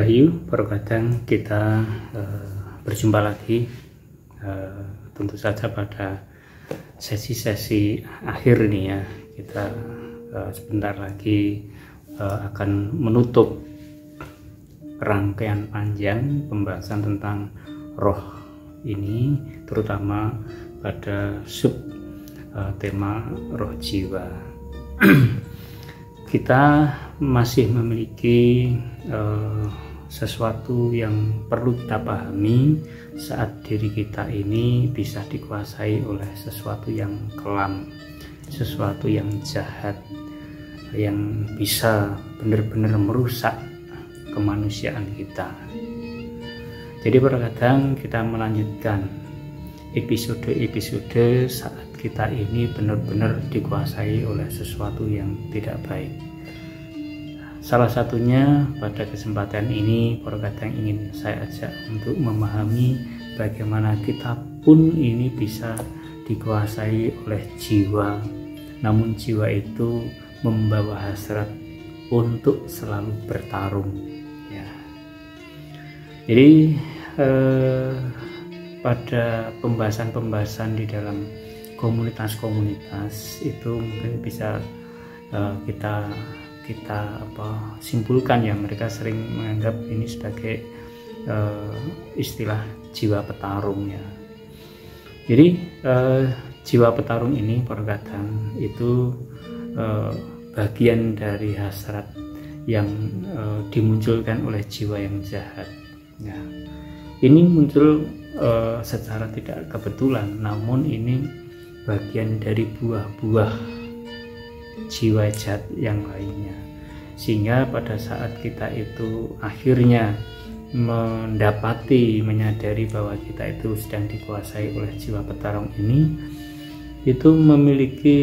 Rahayu, perkadang kita berjumpa lagi tentu saja pada sesi-sesi akhir nih ya. Kita sebentar lagi akan menutup rangkaian panjang pembahasan tentang roh ini, terutama pada sub tema roh jiwa. Kita masih memiliki sesuatu yang perlu kita pahami saat diri kita ini bisa dikuasai oleh sesuatu yang kelam, sesuatu yang jahat, yang bisa benar-benar merusak kemanusiaan kita. Jadi terkadang kita melanjutkan episode-episode saat kita ini benar-benar dikuasai oleh sesuatu yang tidak baik. Salah satunya pada kesempatan ini terkadang ingin saya ajak untuk memahami bagaimana kita pun ini bisa dikuasai oleh jiwa, namun jiwa itu membawa hasrat untuk selalu bertarung ya. Jadi pada pembahasan-pembahasan di dalam komunitas-komunitas itu mungkin bisa kita simpulkan ya, mereka sering menganggap ini sebagai istilah jiwa petarung ya. Jadi jiwa petarung ini terkadang itu bagian dari hasrat yang dimunculkan oleh jiwa yang jahat ya. Ini muncul secara tidak kebetulan, namun ini bagian dari buah-buah jiwa jahat yang lainnya, sehingga pada saat kita itu akhirnya menyadari bahwa kita itu sedang dikuasai oleh jiwa petarung ini, itu memiliki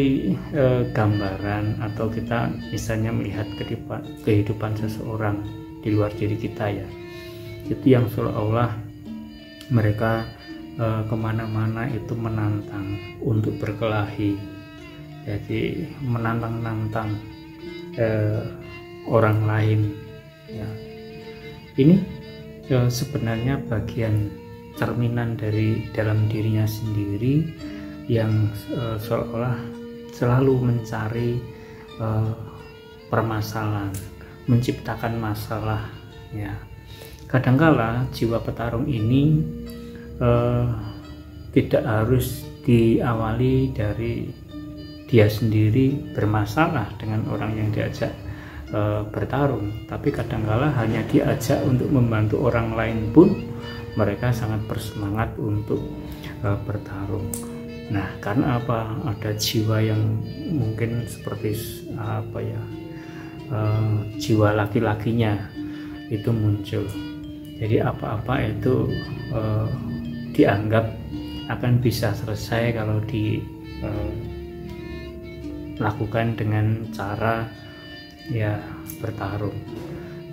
gambaran, atau kita misalnya melihat kehidupan seseorang di luar diri kita ya, itu yang seolah-olah mereka kemana-mana itu menantang untuk berkelahi, jadi menantang-nantang orang lain ya. Ini sebenarnya bagian cerminan dari dalam dirinya sendiri yang seolah-olah selalu mencari permasalahan, menciptakan masalah ya. Kadangkala jiwa petarung ini tidak harus diawali dari dia sendiri bermasalah dengan orang yang diajak bertarung, tapi kadangkala hanya diajak untuk membantu orang lain pun mereka sangat bersemangat untuk bertarung. Nah, karena apa? Ada jiwa yang mungkin seperti jiwa laki-lakinya itu muncul. Jadi apa-apa itu dianggap akan bisa selesai kalau dilakukan dengan cara ya bertarung.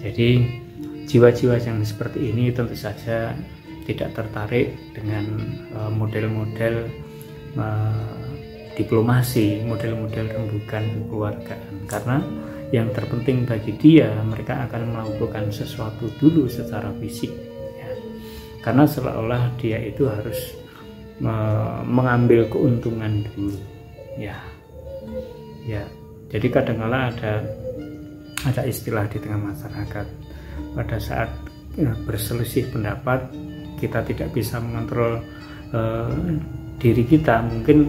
Jadi jiwa-jiwa yang seperti ini tentu saja tidak tertarik dengan model-model diplomasi, model-model rembukan kekeluargaan, karena yang terpenting bagi dia, mereka akan melakukan sesuatu dulu secara fisik ya. Karena seolah-olah dia itu harus mengambil keuntungan dulu ya. Jadi kadang-kala ada istilah di tengah masyarakat, pada saat berselisih pendapat kita tidak bisa mengontrol diri kita, mungkin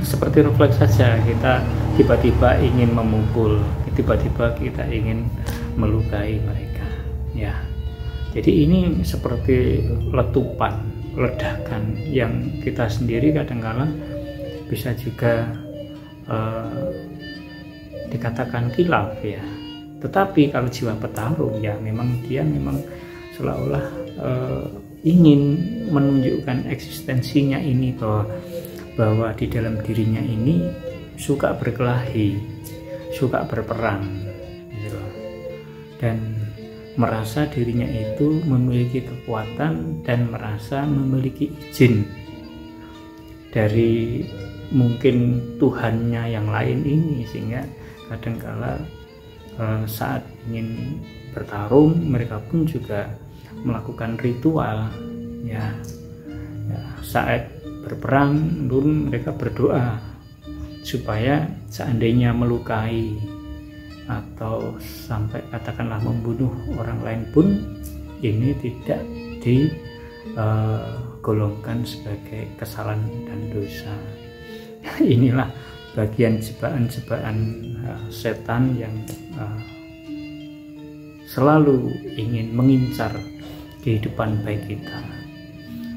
seperti refleks saja, kita tiba-tiba ingin memukul, tiba-tiba kita ingin melukai mereka ya. Jadi ini seperti letupan, ledakan yang kita sendiri kadang-kala bisa juga dikatakan kilaf ya. Tetapi kalau jiwa petarung ya, memang dia seolah-olah ingin menunjukkan eksistensinya ini, bahwa di dalam dirinya ini suka berkelahi, suka berperang gitu, dan merasa dirinya itu memiliki kekuatan dan merasa memiliki izin dari mungkin Tuhannya yang lain ini, sehingga kadangkala saat ingin bertarung, mereka pun juga melakukan ritual ya, saat berperang pun mereka berdoa supaya seandainya melukai atau sampai katakanlah membunuh orang lain pun ini tidak digolongkan sebagai kesalahan dan dosa. Inilah bagian jebakan-jebakan setan yang selalu ingin mengincar kehidupan baik kita.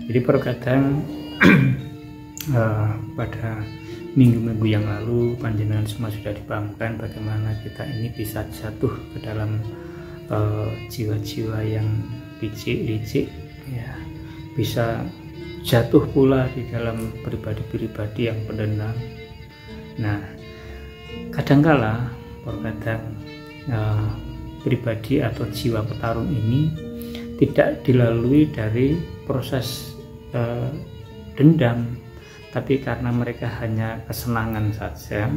Jadi terkadang pada minggu-minggu yang lalu panjenengan semua sudah dipahamkan bagaimana kita ini bisa jatuh ke dalam jiwa-jiwa yang licik ya, bisa jatuh pula di dalam pribadi-pribadi yang pendendam. Nah, kadangkala pribadi atau jiwa petarung ini tidak dilalui dari proses dendam, tapi karena mereka hanya kesenangan saja,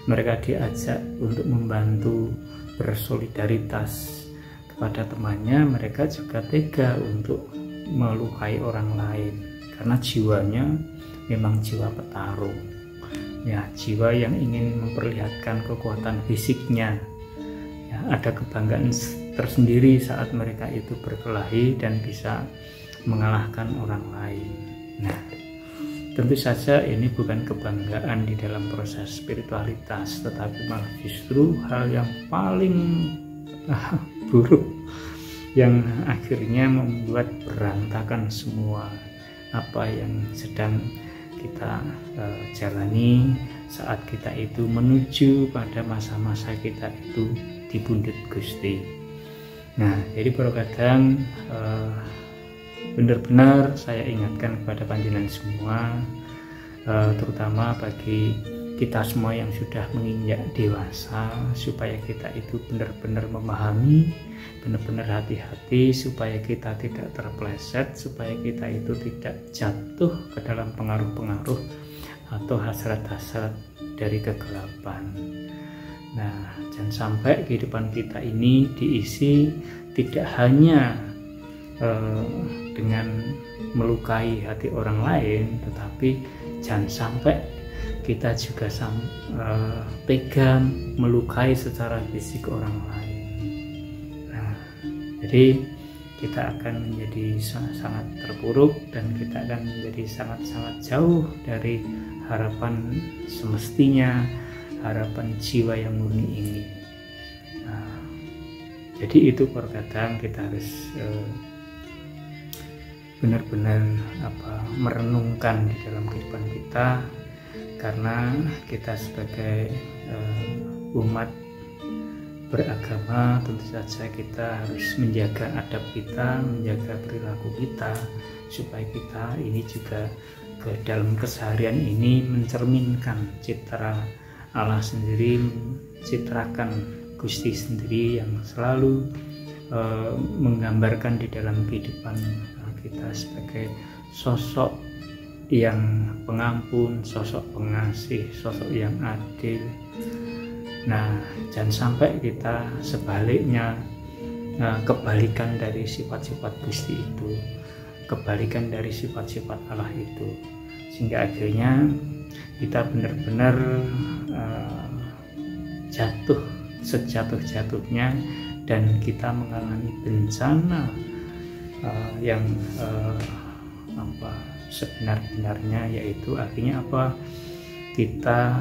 mereka diajak untuk membantu bersolidaritas kepada temannya, mereka juga tega untuk melukai orang lain karena jiwanya memang jiwa petarung ya, jiwa yang ingin memperlihatkan kekuatan fisiknya ya, ada kebanggaan tersendiri saat mereka itu berkelahi dan bisa mengalahkan orang lain. Nah, tentu saja ini bukan kebanggaan di dalam proses spiritualitas, tetapi malah justru hal yang paling buruk yang akhirnya membuat berantakan semua apa yang sedang kita jalani saat kita itu menuju pada masa-masa kita itu di pundut Gusti. Nah, jadi kadang benar-benar saya ingatkan kepada panjenengan semua, terutama bagi kita semua yang sudah menginjak dewasa, supaya kita itu benar-benar memahami, benar-benar hati-hati supaya kita tidak terpleset, supaya kita itu tidak jatuh ke dalam pengaruh-pengaruh atau hasrat-hasrat dari kegelapan. Nah, jangan sampai kehidupan kita ini diisi tidak hanya dengan melukai hati orang lain, tetapi jangan sampai kita juga tega melukai secara fisik orang lain. Nah, jadi kita akan menjadi sangat terpuruk dan kita akan menjadi sangat-sangat jauh dari harapan semestinya, harapan jiwa yang murni ini. Nah, jadi itu terkadang kita harus benar-benar merenungkan di dalam kehidupan kita, karena kita sebagai umat beragama tentu saja kita harus menjaga adab kita, menjaga perilaku kita, supaya kita ini juga ke dalam keseharian ini mencerminkan citra Allah sendiri, mencitrakan Gusti sendiri yang selalu menggambarkan di dalam kehidupan kita sebagai sosok yang pengampun, sosok pengasih, sosok yang adil. Nah, jangan sampai kita sebaliknya kebalikan dari sifat-sifat Gusti itu, kebalikan dari sifat-sifat Allah itu, sehingga akhirnya kita benar-benar jatuh sejatuh-jatuhnya dan kita mengalami bencana yang sebenar-benarnya, yaitu akhirnya kita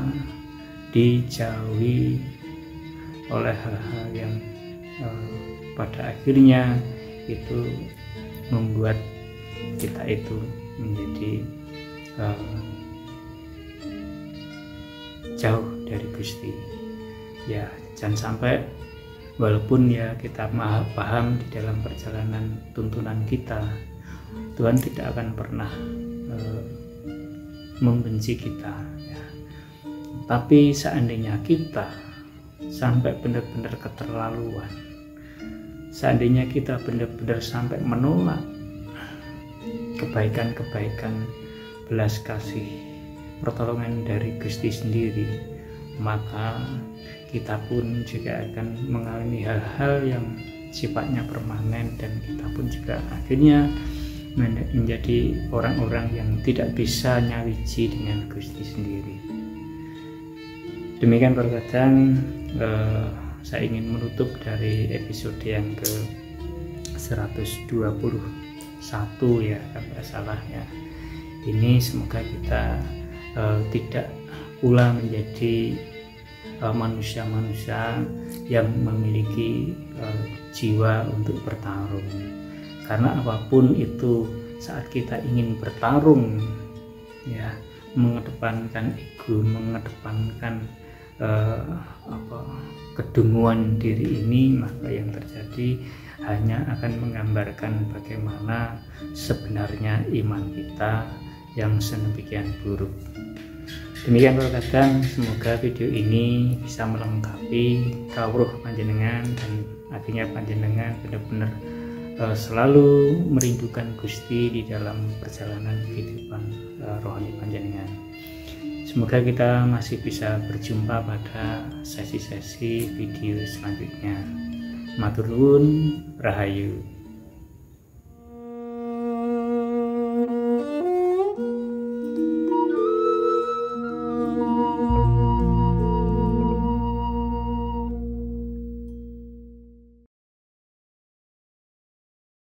dijauhi oleh hal-hal yang pada akhirnya itu membuat kita itu menjadi jauh dari Gusti. Ya, jangan sampai walaupun ya kita paham di dalam perjalanan tuntunan kita, Tuhan tidak akan pernah membenci kita ya. Tapi seandainya kita sampai benar-benar keterlaluan, seandainya kita benar-benar sampai menolak kebaikan-kebaikan, belas kasih, pertolongan dari Gusti sendiri, maka kita pun juga akan mengalami hal-hal yang sifatnya permanen, dan kita pun juga akhirnya menjadi orang-orang yang tidak bisa nyawiji dengan Gusti sendiri. Demikian perkataan saya ingin menutup dari episode yang ke 121 ya, kalau tidak salah ya. Ini semoga kita tidak pula menjadi manusia-manusia yang memiliki jiwa untuk bertarung. Karena apapun itu, saat kita ingin bertarung ya, mengedepankan ego, mengedepankan kedunguan diri ini, maka yang terjadi hanya akan menggambarkan bagaimana sebenarnya iman kita yang sedemikian buruk. Demikian perkataan, semoga video ini bisa melengkapi kawruh panjenengan, dan akhirnya panjenengan benar-benar selalu merindukan Gusti di dalam perjalanan kehidupan rohani panjenengan. Semoga kita masih bisa berjumpa pada sesi-sesi video selanjutnya. Matur nuwun, rahayu.